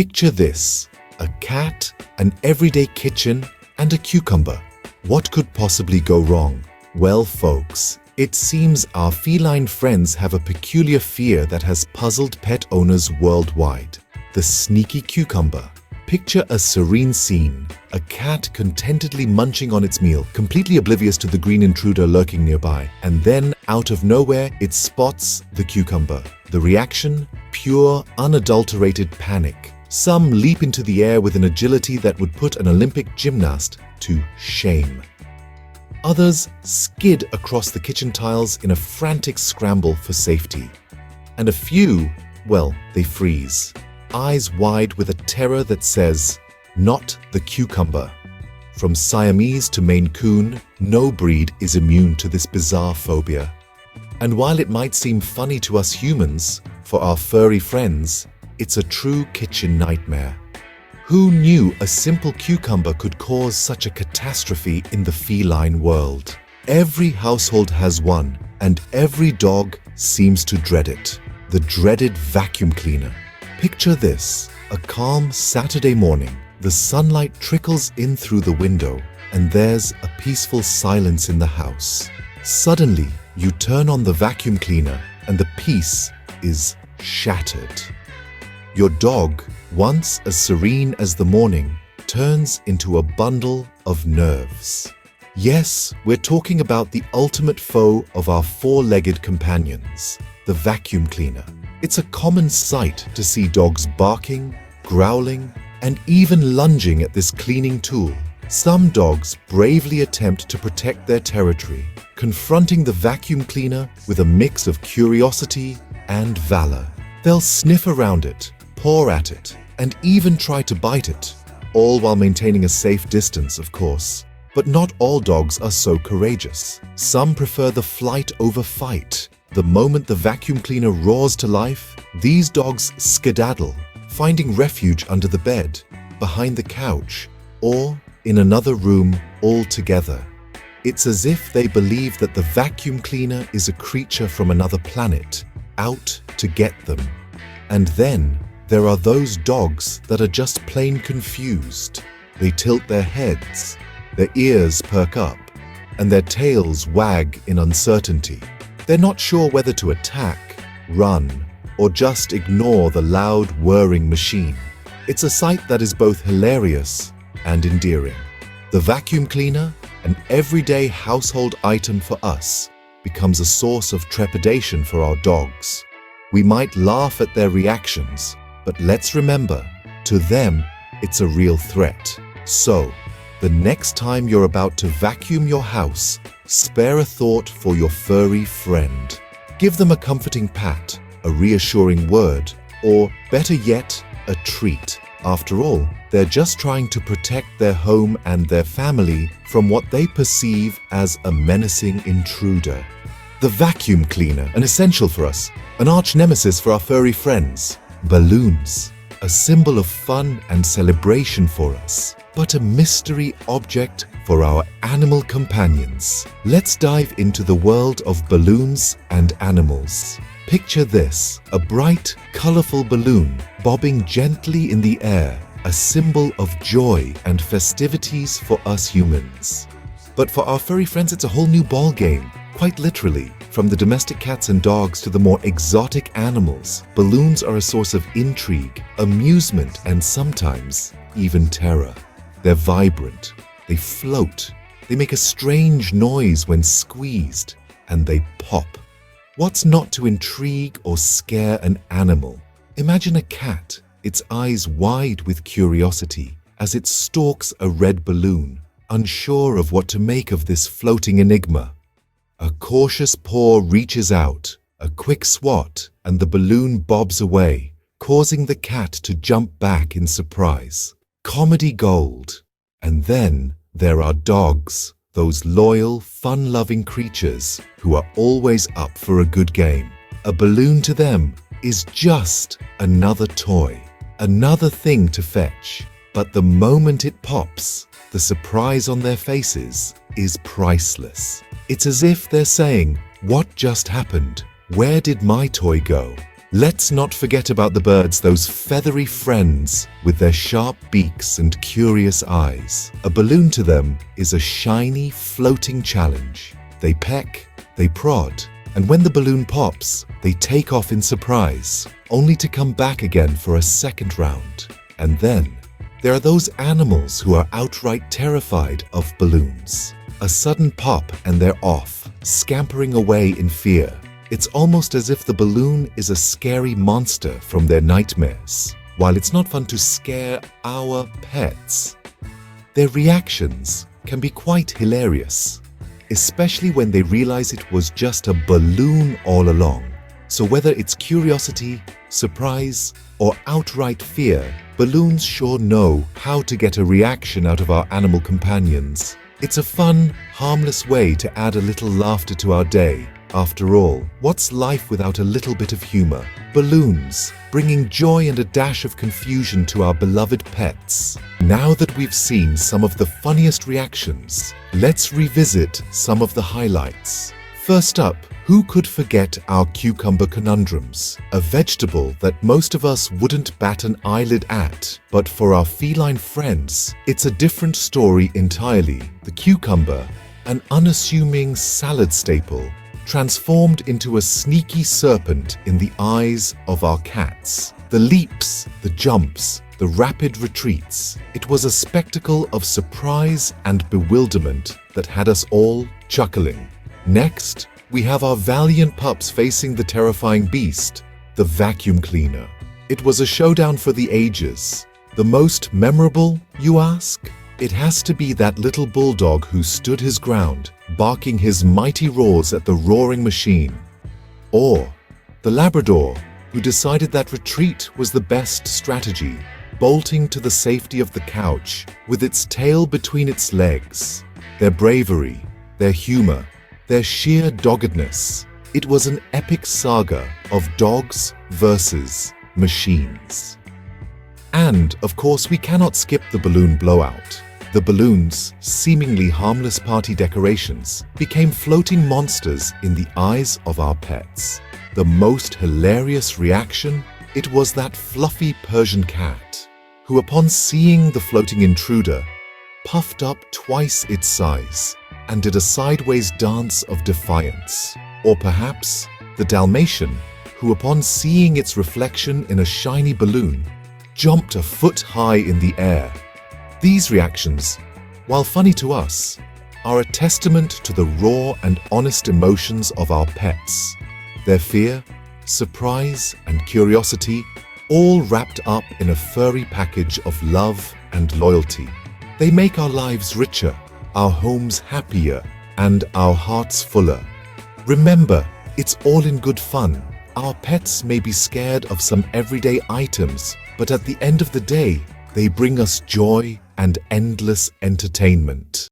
Picture this: a cat, an everyday kitchen, and a cucumber. What could possibly go wrong? Well, folks, it seems our feline friends have a peculiar fear that has puzzled pet owners worldwide: the sneaky cucumber. Picture a serene scene: a cat contentedly munching on its meal, completely oblivious to the green intruder lurking nearby. And then, out of nowhere, it spots the cucumber. The reaction? Pure, unadulterated panic. Some leap into the air with an agility that would put an Olympic gymnast to shame. Others skid across the kitchen tiles in a frantic scramble for safety. And a few, well, they freeze, eyes wide with a terror that says, "Not the cucumber." From Siamese to Maine Coon, no breed is immune to this bizarre phobia. And while it might seem funny to us humans, for our furry friends, it's a true kitchen nightmare. Who knew a simple cucumber could cause such a catastrophe in the feline world? Every household has one, and every dog seems to dread it. The dreaded vacuum cleaner. Picture this: a calm Saturday morning. The sunlight trickles in through the window, and there's a peaceful silence in the house. Suddenly, you turn on the vacuum cleaner, and the peace is shattered. Your dog, once as serene as the morning, turns into a bundle of nerves. Yes, we're talking about the ultimate foe of our four-legged companions, the vacuum cleaner. It's a common sight to see dogs barking, growling, and even lunging at this cleaning tool. Some dogs bravely attempt to protect their territory, confronting the vacuum cleaner with a mix of curiosity and valor. They'll sniff around it, paw at it, and even try to bite it, all while maintaining a safe distance, of course. But not all dogs are so courageous. Some prefer the flight over fight. The moment the vacuum cleaner roars to life, these dogs skedaddle, finding refuge under the bed, behind the couch, or in another room altogether. It's as if they believe that the vacuum cleaner is a creature from another planet, out to get them. And then there are those dogs that are just plain confused. They tilt their heads, their ears perk up, and their tails wag in uncertainty. They're not sure whether to attack, run, or just ignore the loud, whirring machine. It's a sight that is both hilarious and endearing. The vacuum cleaner, an everyday household item for us, becomes a source of trepidation for our dogs. We might laugh at their reactions, but let's remember, to them, it's a real threat. So, the next time you're about to vacuum your house, spare a thought for your furry friend. Give them a comforting pat, a reassuring word, or better yet, a treat. After all, they're just trying to protect their home and their family from what they perceive as a menacing intruder. The vacuum cleaner, an essential for us, an arch nemesis for our furry friends. Balloons, a symbol of fun and celebration for us, but a mystery object for our animal companions. Let's dive into the world of balloons and animals. Picture this: a bright, colorful balloon bobbing gently in the air, a symbol of joy and festivities for us humans. But for our furry friends, it's a whole new ballgame. Quite literally, from the domestic cats and dogs to the more exotic animals, balloons are a source of intrigue, amusement, and sometimes even terror. They're vibrant, they float, they make a strange noise when squeezed, and they pop. What's not to intrigue or scare an animal? Imagine a cat, its eyes wide with curiosity, as it stalks a red balloon, unsure of what to make of this floating enigma. A cautious paw reaches out, a quick swat, and the balloon bobs away, causing the cat to jump back in surprise. Comedy gold. And then there are dogs, those loyal, fun-loving creatures who are always up for a good game. A balloon to them is just another toy, another thing to fetch. But the moment it pops, the surprise on their faces is priceless. It's as if they're saying, "What just happened? Where did my toy go?" Let's not forget about the birds, those feathery friends with their sharp beaks and curious eyes. A balloon to them is a shiny, floating challenge. They peck, they prod, and when the balloon pops, they take off in surprise, only to come back again for a second round. And then, there are those animals who are outright terrified of balloons. A sudden pop and they're off, scampering away in fear. It's almost as if the balloon is a scary monster from their nightmares. While it's not fun to scare our pets, their reactions can be quite hilarious, especially when they realize it was just a balloon all along. So whether it's curiosity, surprise, or outright fear, balloons sure know how to get a reaction out of our animal companions. It's a fun, harmless way to add a little laughter to our day. After all, what's life without a little bit of humor? Balloons, bringing joy and a dash of confusion to our beloved pets. Now that we've seen some of the funniest reactions, let's revisit some of the highlights. First up, who could forget our cucumber conundrums? A vegetable that most of us wouldn't bat an eyelid at, but for our feline friends, it's a different story entirely. The cucumber, an unassuming salad staple, transformed into a sneaky serpent in the eyes of our cats. The leaps, the jumps, the rapid retreats. It was a spectacle of surprise and bewilderment that had us all chuckling. Next, we have our valiant pups facing the terrifying beast, the vacuum cleaner. It was a showdown for the ages. The most memorable, you ask? It has to be that little bulldog who stood his ground, barking his mighty roars at the roaring machine. Or the Labrador, who decided that retreat was the best strategy, bolting to the safety of the couch with its tail between its legs. Their bravery, their humor, their sheer doggedness. It was an epic saga of dogs versus machines. And, of course, we cannot skip the balloon blowout. The balloons, seemingly harmless party decorations, became floating monsters in the eyes of our pets. The most hilarious reaction? It was that fluffy Persian cat, who upon seeing the floating intruder, puffed up twice its size and did a sideways dance of defiance. Or perhaps the Dalmatian, who upon seeing its reflection in a shiny balloon, jumped a foot high in the air. These reactions, while funny to us, are a testament to the raw and honest emotions of our pets. Their fear, surprise, and curiosity, all wrapped up in a furry package of love and loyalty. They make our lives richer, our homes happier, and our hearts fuller. Remember, it's all in good fun. Our pets may be scared of some everyday items, but at the end of the day, they bring us joy and endless entertainment.